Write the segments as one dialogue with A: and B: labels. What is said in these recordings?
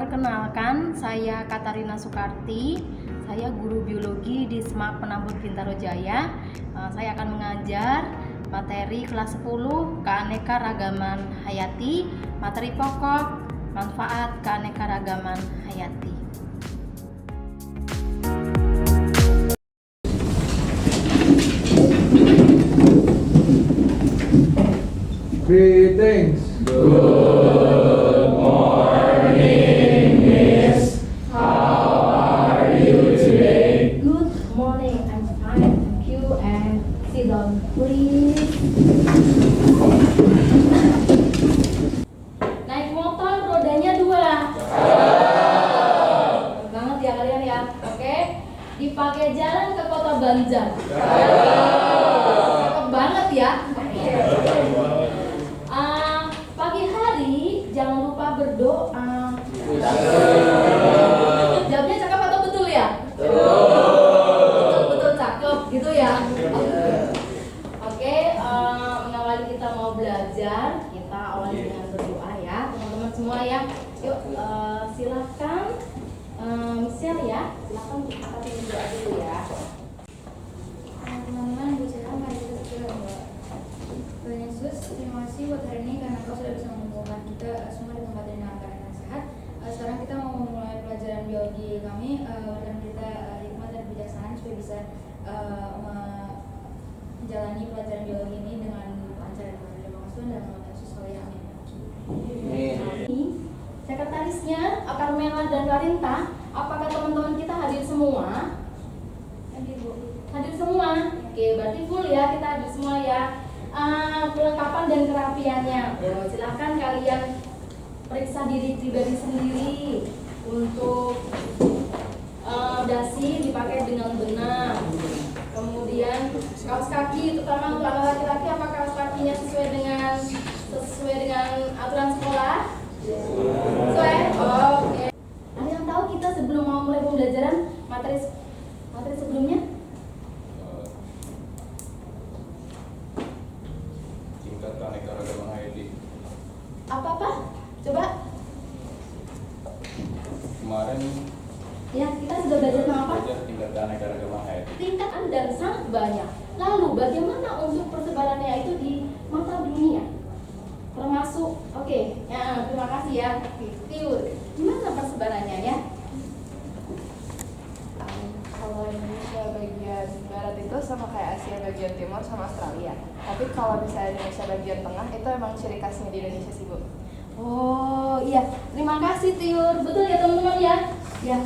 A: Perkenalkan, saya Katarina Sukarti. Saya guru biologi di SMAK Penambur Bintaro Jaya. Saya akan mengajar materi kelas 10 keanekaragaman hayati, materi pokok manfaat keanekaragaman hayati.
B: Greetings.
C: Good morning, Miss. How are you today?
A: Good morning, I'm fine, thank you. And sit down, please. Naik motor rodanya 2. Banget ya kalian ya, oke? Dipakai jalan ke kota Banjar. Cakep banget ya. Pagi hari jangan lupa berdoa. Jawabnya cakep atau betul ya? Betul cakep gitu ya. Oke, mengawali kita mau belajar, kita awali dengan berdoa ya, teman-teman semua ya. Yuk, silakan Michelle ya, silakan kita berdoa dulu ya.
D: Teman-teman, Bu Cira, mari kita berdoa. Tuhan Yesus, terima kasih buat hari ini karena Kau sudah bisa mengumpulkan kita semua di tempat yang dalam keadaan yang sehat. Sekarang kita mau memulai pelajaran biologi kami. Berikan kita hikmat dan kebijaksanaan supaya bisa menjalani pelajaran biologi ini dengan lancar dan benar. Terima kasih dan nama Yesus. Amin.
A: Ini sekretarisnya Carmela dan Karinta, apakah teman-teman kita hadir semua?
D: Hadir, Bu.
A: Hadir semua? Oke, berarti full ya, kita hadir semua ya. Perlengkapan dan kerapiannya. Silahkan kalian periksa diri pribadi sendiri untuk dasi dipakai dengan benar. Kemudian kaos kaki, terutama untuk anak laki-laki, apakah kaos kakinya sesuai dengan aturan sekolah? Sesuai? Oke. Ada yang tahu kita sebelum mau mulai pembelajaran materi sebelumnya?
C: Tingkat keanekaragaman hayati.
A: Apa? Coba.
C: Kemarin
A: Ya, kita sudah belajar tentang apa?
C: belajar tingkat keanekaragaman hayati.
A: Tingkat dan sangat banyak. Lalu bagaimana untuk persebarannya itu di mata dunia? Termasuk, oke, ya, terima kasih ya. Tiur, gimana persebarannya ya?
E: Kalau Indonesia bagian barat itu sama kayak Asia bagian timur sama Australia. Tapi kalau misalnya Indonesia bagian tengah itu emang ciri khasnya di Indonesia sih, Bu.
A: Oh iya, terima kasih Tiur. Betul ya teman-teman ya. Ya,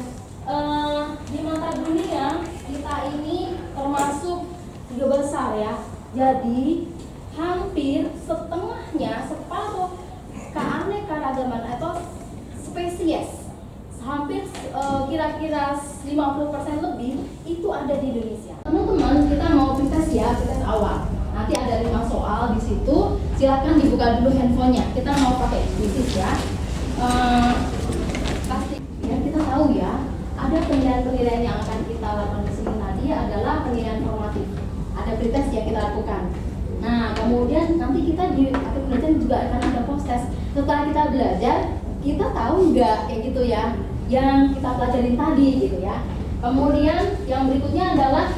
A: di mata dunia kita ini termasuk 3 besar ya. Jadi hampir setengahnya, separuh keanekaragaman atau spesies, hampir kira-kira 50% lebih itu ada di Indonesia. Teman-teman, kita mau tes ya, tes awal. Nanti ada 5 soal di situ. Silakan dibuka dulu handphonenya. Kita mau pakai quiz ya. Pasti ya, kita tahu ya, ada penilaian-penilaian yang akan kita lakukan di sini tadi adalah penilaian formatif. Ada pretest yang kita lakukan. Nah, kemudian nanti kita di akhir pembelajaran juga akan ada post test. Setelah kita belajar, kita tahu nggak kayak gitu ya, yang kita pelajarin tadi gitu ya. Kemudian yang berikutnya adalah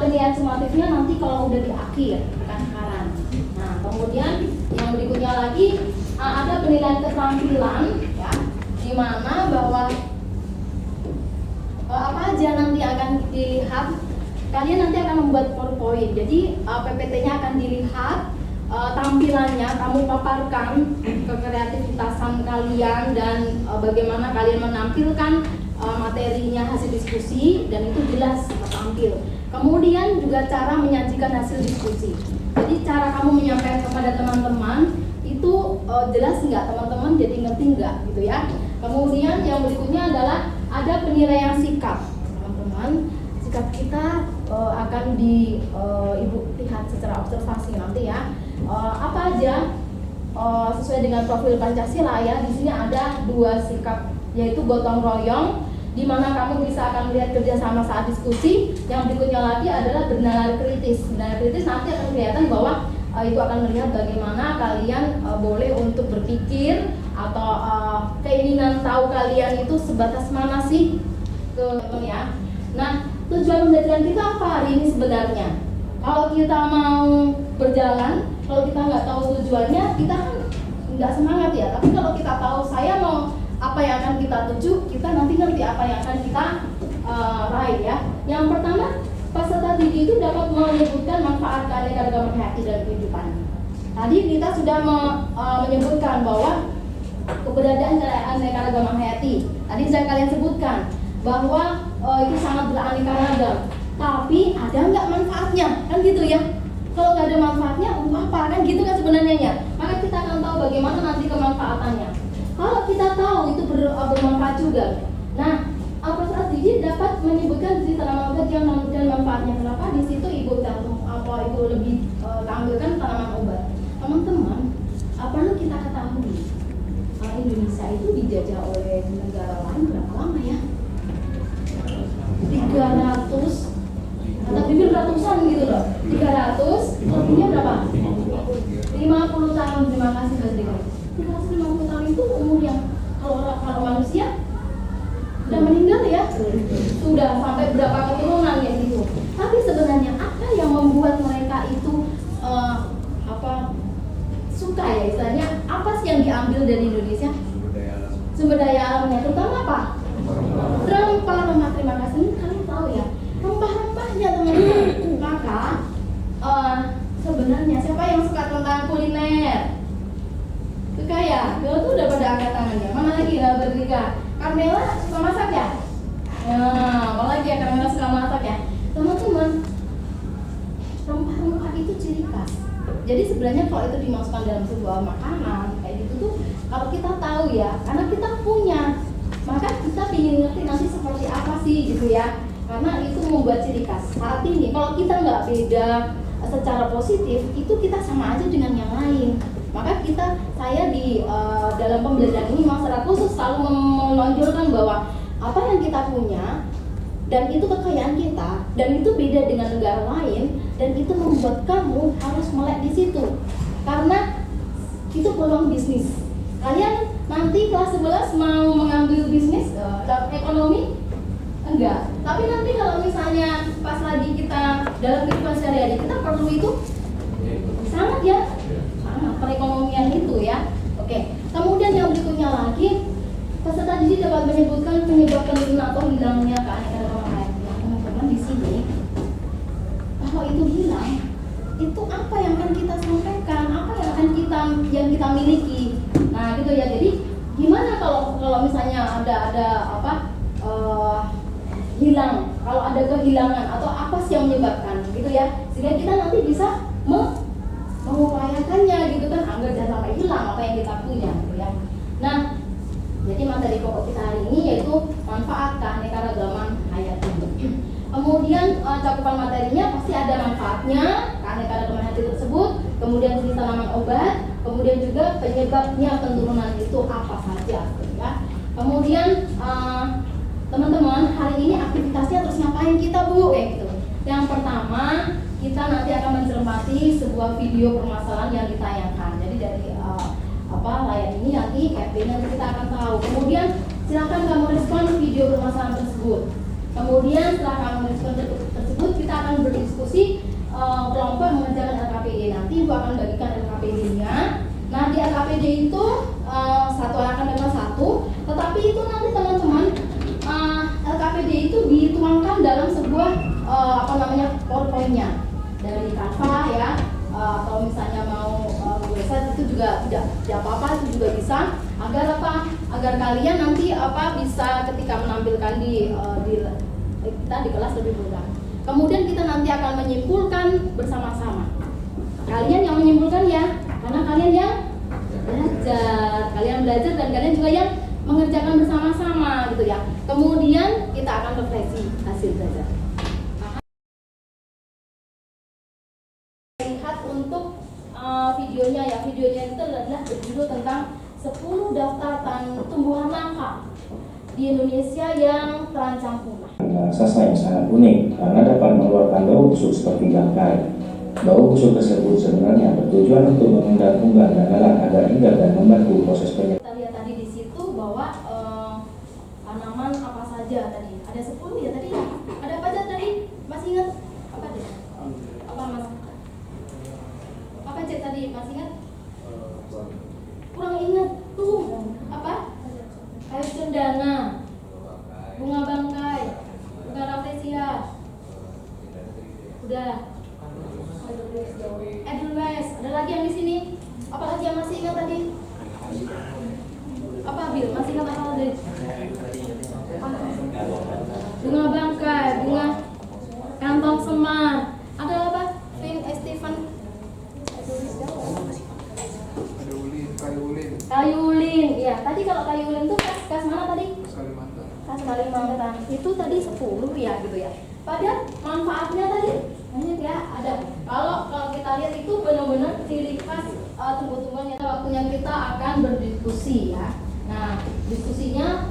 A: penilaian sumatifnya nanti kalau udah di akhir, bukan sekarang. Nah, kemudian yang berikutnya lagi ada penilaian keterampilan ya, di mana bahwa apa aja nanti akan dilihat. Kalian nanti akan membuat PowerPoint. Jadi PPT-nya akan dilihat, tampilannya kamu paparkan kekreativitasan kalian dan bagaimana kalian menampilkan materinya hasil diskusi, dan itu jelas tampil. Kemudian juga cara menyajikan hasil diskusi. Jadi cara kamu menyampaikan kepada teman-teman itu jelas nggak teman-teman, jadi ngerti nggak gitu ya. Kemudian yang berikutnya adalah ada penilaian sikap teman-teman. Sikap kita akan ibu lihat secara observasi nanti ya. Apa aja sesuai dengan profil Pancasila ya. Di sini ada 2 sikap, yaitu gotong royong, di mana kamu bisa akan melihat kerjasama saat diskusi. Yang berikutnya lagi adalah bernalar kritis. Bernalar kritis nanti akan kelihatan bahwa itu akan melihat bagaimana kalian boleh untuk berpikir atau keinginan tahu kalian itu sebatas mana sih ya. Nah, tujuan pembelajaran kita apa hari ini sebenarnya? Kalau kita mau berjalan, kalau kita nggak tahu tujuannya, kita kan nggak semangat ya. Tapi kalau kita tahu saya mau apa yang akan kita tuju, kita nanti ngerti apa yang akan kita raih ya. Yang pertama, peserta didik itu dapat menyebutkan manfaat keanekaragaman hayati dan kehidupan. Tadi kita sudah menyebutkan bahwa keberadaan keanekaragaman hayati. Tadi saya kalian sebutkan bahwa itu sangat beraneka ragam. Tapi ada nggak manfaatnya? Kan gitu ya. Kalau nggak ada manfaatnya, apa kan gitu kan sebenarnya ya. Maka kita akan tahu bagaimana nanti kemanfaatannya. Kalau kita tahu itu bermanfaat juga. Nah, peserta didik dapat menyebutkan jenis tanaman obat yang dan manfaatnya. Kenapa? Di situ ibu ibu lebih tampilkan tanaman obat. Teman-teman, perlu kita ketahui Indonesia itu dijajah oleh negara lain berapa lama ya? 300 atau bibir ratusan gitu loh. 300, lebihnya berapa? 50 tahun. Terima kasih Mas Dika. 350 tahun itu umur yang kalau manusia sudah meninggal ya, sudah sampai berapa keturunan ya gitu. Tapi sebenarnya apa yang membuat mereka itu suka ya istilahnya, apa sih yang diambil dari Indonesia? Sumber daya alamnya, terutama apa? Rempah-rempah. Terima kasih. Ini kalian tahu ya, rempah-rempahnya teman-teman. Maka sebenarnya siapa yang suka tentang kuliner? Suka ya? Dulu tuh udah pada angkat tangannya. Mana lagi nggak berdika? Carmela suka masak ya? Apalagi ya Carmela suka masak ya? Teman-teman, rempah-rempah itu ciri khas. Jadi sebenarnya kalau itu dimasukkan dalam sebuah makanan kayak gitu tuh, kalau kita tahu ya, karena kita punya, maka kita ingin ngerti nanti seperti apa sih gitu ya. Karena itu membuat ciri khas. Saat ini kalau kita nggak beda secara positif, itu kita sama aja dengan yang lain. Maka saya di dalam pembelajaran ini memang secara khusus selalu menonjolkan bahwa apa yang kita punya dan itu kekayaan kita dan itu beda dengan negara lain, dan itu membuat kamu harus melek di situ karena itu peluang bisnis. Kalian nanti kelas 11 mau mengambil bisnis dalam ekonomi? Enggak. Tapi nanti kalau misalnya pas lagi kita dalam kehidupan sehari-hari, kita perlu itu sangat ya, sangat perekonomian itu ya. Oke. Kemudian yang berikutnya lagi, peserta didik dapat menyebutkan penyebab penurunan atau hilangnya keanekaragaman hayati. Teman-teman di sini, kalau itu hilang, itu apa yang akan kita sampaikan, apa yang akan kita miliki. Nah gitu ya. Jadi gimana kalau misalnya ada hilang, kalau ada kehilangan atau apa sih yang menyebabkan gitu ya, sehingga kita nanti bisa mengupayakannya gitu kan, agar jangan sampai hilang apa yang kita punya gitu ya. Nah, jadi materi pokok kita hari ini yaitu manfaat keanekaragaman hayati. Kemudian cakupan materinya pasti ada manfaatnya keanekaragaman hayati tersebut, kemudian jenis tanaman obat, kemudian juga penyebabnya penurunan itu apa saja gitu ya. Kemudian teman-teman, hari ini aktivitasnya terus ngapain kita Bu? Kayak gitu. Yang pertama, kita nanti akan mencermati sebuah video permasalahan yang ditayangkan. Jadi dari layar ini nanti captionnya kita akan tahu. Kemudian silakan kamu respon video permasalahan tersebut. Kemudian setelah kamu respon tersebut, kita akan berdiskusi kelompok mengerjakan LKPD. Nanti Ibu akan bagikan LKPD-nya. Nah di LKPD itu satu anak akan dapat satu, tetapi itu nanti teman-teman LKPD itu dituangkan dalam sebuah PowerPoint-nya dari Canva ya, atau misalnya mau website itu juga tidak apa-apa, itu juga bisa agar kalian nanti bisa ketika menampilkan di kelas lebih mudah. Kemudian kita nanti akan menyimpulkan bersama-sama. Kalian yang menyimpulkan ya, karena kalian yang belajar dan kalian juga yang mengerjakan bersama-sama gitu ya. Kemudian kita akan refleksi hasil belajar. Lihat untuk videonya ya. Videonya itu adalah berjudul tentang 10 daftar tumbuhan langka di Indonesia yang terancam punah.
B: Raksasa yang sangat unik karena dapat mengeluarkan bau busuk seperti gangkai. bahwa usul tersebut sebenarnya bertujuan untuk menunda-tunda anggaran agar ingat dan membantu proses penyelesaian.
A: Kita lihat tadi di situ bahwa tanaman apa saja tadi ada 10 ya tadi ya. Ada apa aja tadi? Masih ingat apa deh? Apa mas? Apa cek tadi? Masih ingat? Kurang ingat tuh apa? Kayu cendana, bunga bangkai, bunga rafflesia. Udah. Edelweiss. Ada lagi yang di sini? Apa lagi yang masih ingat tadi? Apa Bil? Masih ingat apa tadi? Bunga bangkai, bunga kantong semar. Ada apa? Stephen. Kayu ulin. Iya, tadi kalau kayu ulin tuh kas mana tadi? Kas Kalimantan. Itu tadi 10 ya gitu ya. Padahal manfaatnya tadi banyak ya, ada. Kalau kita lihat itu benar-benar ciri khas tumbuh-tumbuhan. Waktunya kita akan berdiskusi ya. Nah, diskusinya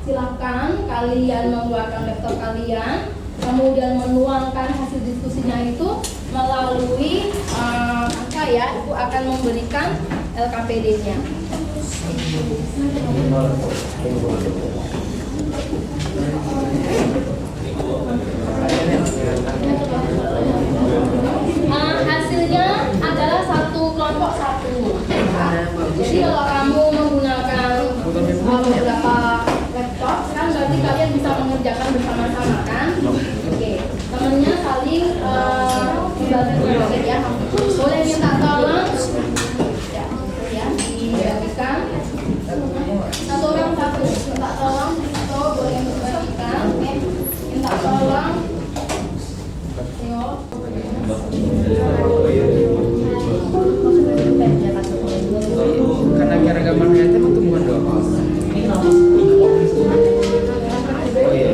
A: silakan kalian mengeluarkan laptop kalian, kemudian menuangkan hasil diskusinya itu melalui angka ya, itu akan memberikan LKPD-nya. Hasilnya adalah satu kelompok satu. Jadi kalau kamu menggunakan beberapa laptop, kan berarti kalian bisa mengerjakan bersama-sama kan? Oke, temennya saling dibagi ya. Boleh minta tolong ya, dibagikan. Satu orang satu, minta tolong atau boleh dibagikan. Minta tolong.
F: Karena keragaman hayati emang tumbuhan doang. Oh iya.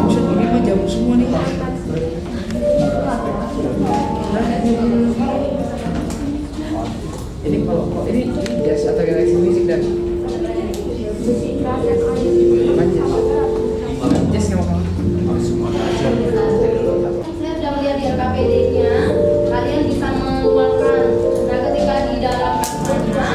F: Buset, ini mah jamu semua nih. Ini kalau ini jazz atau galaxy music dan jazz yang mau
A: Saya sudah melihat di LKPD-nya, kalian bisa mengeluarkan. Nah, ketika di dalam kasusnya,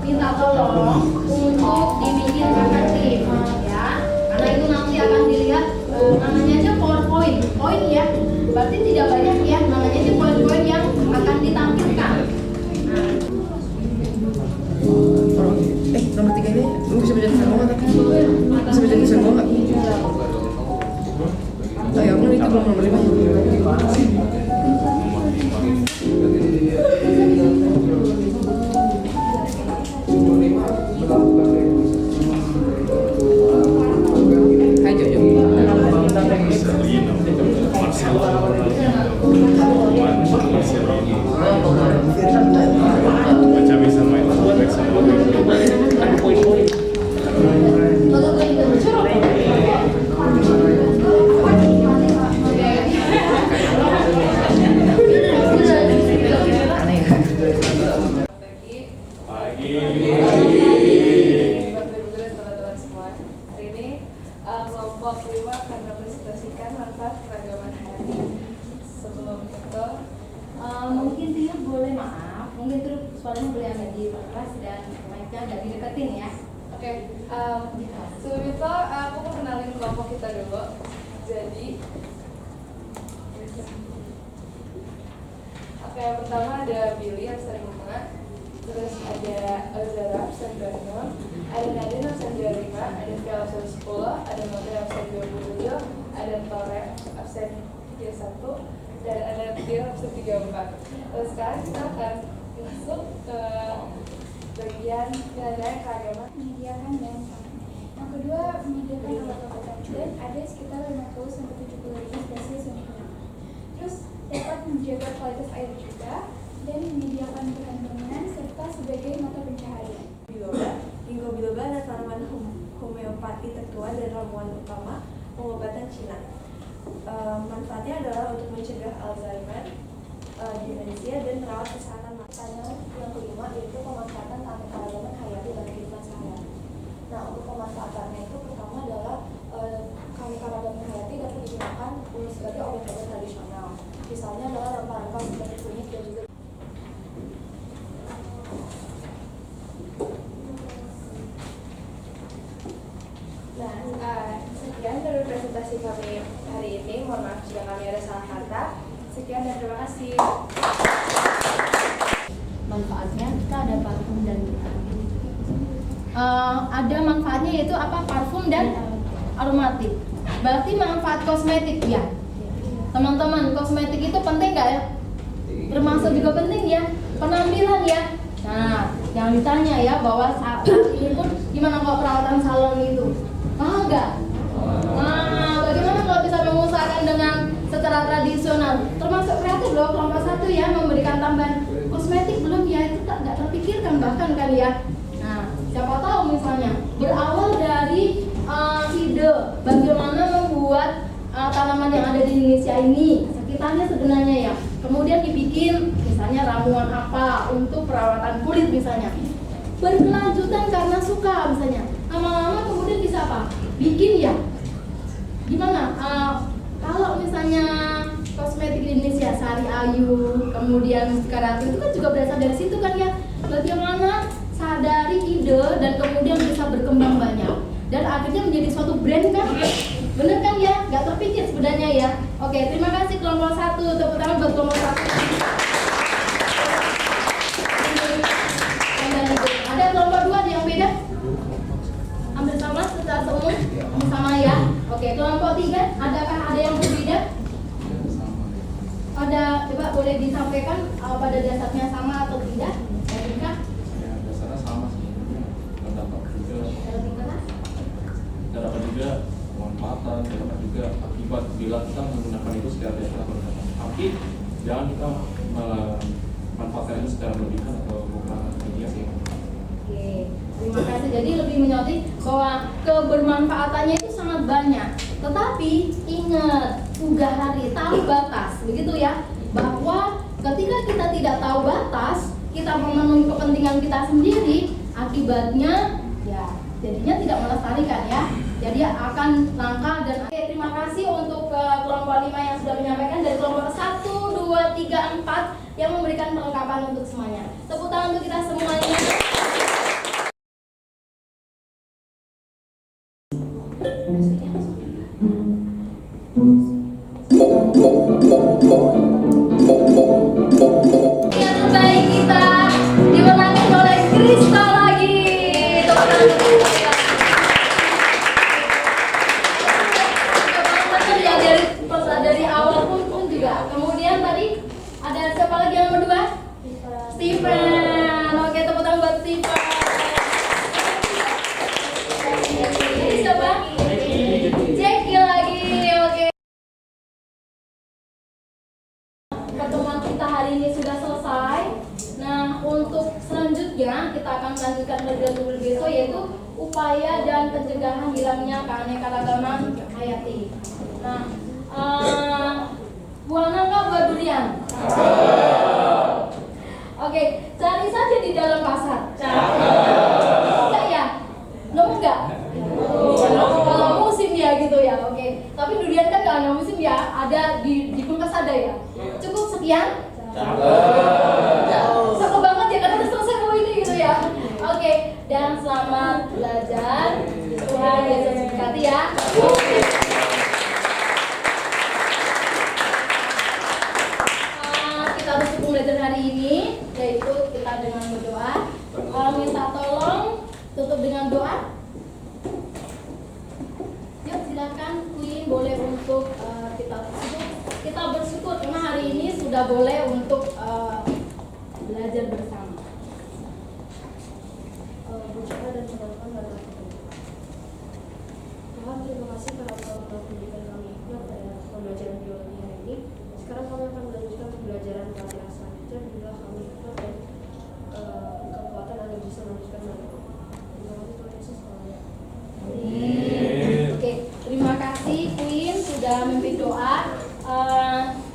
A: minta tolong untuk dibikin efektif, ya. Karena itu nanti akan dilihat namanya aja PowerPoint, poin ya. Berarti tidak banyak ya, namanya aja poin-poin yang akan ditampilkan. Nah,
F: nomor 3 ini lu bisa baca tulisan gua nggak? Bisa baca tulisan gua nggak? Oh ya, itu belum nomor 5 Hai Jojo.
E: Kelompok 5 akan merepresentasikan manfaat keragaman hayati. Sebelum itu,
A: mungkin dia boleh maaf, mungkin terus suaranya boleh agak diperas dan mic-nya agak dideketin ya.
E: oke. Sebelum itu, aku mau kenalin kelompok kita dulu. Jadi, oke, yang pertama ada Billy absen 5, terus ada Zara absen 26, ada Nadine absen 25, ada Via absen 10, ada Novi absen 27, ada Tore absen 31, dan ada Tia absen 34. Terus sekarang kita akan masuk ke bagian nilai keagamaan.
D: Menyediakan dan yang kedua, menyediakan obat-obatan dan ada sekitar 50-70 ribu spesies yang digunakan. Terus dapat menjaga kualitas air juga dan menyediakan bahan bangunan serta sebagai mata pencaharian.
G: Ginkgo biloba adalah tanaman homeopati tertua dan ramuan utama pengobatan Cina. Manfaatnya adalah untuk mencegah Alzheimer, demensia, dan merawat kesehatan mata.
A: Yang kelima yaitu pemanfaatan keanekaragaman hayati dalam kehidupan sehari-hari. Nah, untuk pemanfaatannya itu pertama adalah
E: Misalnya adalah rempah-rempah seperti kunyit dan juga. Nah, sekian dari presentasi kami hari ini. Mohon maaf jika kami ada salah kata. Sekian dan terima kasih.
A: Manfaatnya kita ada parfum dan ada manfaatnya yaitu apa? Parfum dan aromatik. Berarti manfaat kosmetik ya. Teman-teman, kosmetik itu penting nggak ya? Termasuk juga penting ya penampilan ya. Nah, yang ditanya ya bahwa saat ini pun gimana kalau perawatan salon itu? Mahal nggak? Nah, bagaimana kalau bisa mengusahakan dengan secara tradisional? Termasuk kreatif loh, kelompok 1 ya, memberikan tambahan kosmetik belum ya, itu nggak terpikirkan bahkan kan ya. Nah, siapa tahu misalnya berawal dari ide bagaimana membuat tanaman yang ada di Indonesia ini sekitarnya sebenarnya ya, kemudian dibikin misalnya ramuan apa untuk perawatan kulit misalnya, berkelanjutan karena suka misalnya, lama-lama kemudian bisa apa? Bikin ya, gimana? Kalau misalnya kosmetik di Indonesia, Sari Ayu, kemudian Mustika itu kan juga berasal dari situ kan ya. Bagaimana sadari ide dan kemudian bisa berkembang banyak dan akhirnya menjadi suatu brand kan? Bener kan ya? Gak terpikir sebenarnya ya. Oke, terima kasih kelompok 1. Tepuk tangan buat kelompok 1. Ada kelompok 2 ada yang beda? Hampir sama secara umum? Sama ya. Oke, kelompok 3 adakah ada yang berbeda? Ada, coba boleh disampaikan pada dasarnya sama atau tidak? Kak?
C: Ya, dasarnya sama sih. Terdapat juga. Terdapat juga pemanfaatan, terdapat juga akibat bila kita menggunakan itu secara tidak berkata. Tapi jangan kita memanfaatkan itu secara berlebihan atau kekurangan media sih.
A: Oke, terima kasih. Jadi lebih menyoroti bahwa kebermanfaatannya itu sangat banyak. Tetapi ingat, udah hari tahu batas, begitu ya. Bahwa ketika kita tidak tahu batas, kita memenuhi kepentingan kita sendiri, akibatnya ya jadinya tidak melestarikan ya. Jadi akan langka dan oke, terima kasih untuk kelompok 5 yang sudah menyampaikan, dari kelompok 1, 2, 3, 4 yang memberikan perlengkapan untuk semuanya. Tepuk tangan untuk kita semuanya. Yang terbaik kita dimenangkan oleh Krista lagi. Tepuk tangan untuk Krista. Dari awal pun juga. Kemudian tadi ada siapa lagi yang nomor 2? Steven. Oke, tepuk tangan buat Steven. Ini siapa? Jackie lagi. Oke. Pertemuan kita hari ini sudah selesai. Nah, untuk selanjutnya kita akan lanjutkan modul besok, yaitu upaya dan pencegahan hilangnya keanekaragaman hayati. Nah, buah nangka, buah durian. Oke, cari saja di dalam pasar. Enggak ya? Nemu enggak? Kalau musim ya gitu ya. Oke. Tapi durian kan nggak ada musim ya. Ada di kulkas ada ya. Cukup sekian. Cakep banget ya, karena udah selesai mau ini gitu ya. Oke, dan selamat belajar. Tuhan Yesus memberkati ya. Kita bersyukur belajar hari ini, yaitu kita dengan berdoa. Minta tolong tutup dengan doa. Yuk silakan Queen, boleh untuk kita bersyukur karena hari ini sudah boleh untuk belajar bersama.
G: Berdoa dan mendoakan dalam Tuhan, terima kasih karena Tuhan telah memberikan kami hikmat pada pembelajaran biologi hari ini. Sekarang kami akan melanjutkan pembelajaran pelatihan selanjutnya. Bila kami hikmat dan kekuatan agar bisa melanjutkan belajar. Terima kasih Tuhan Yesus.
A: Oke, terima kasih Queen sudah memimpin doa.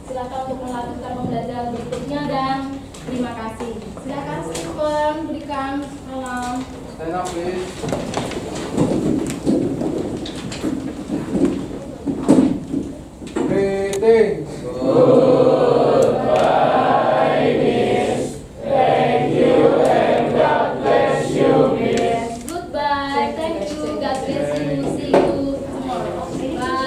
A: Silakan untuk melanjutkan pembelajaran berikutnya dan terima kasih. Silakan Stephen berikan salam.
C: Stand up please. Greetings.
A: God bless you. See you tomorrow. Bye.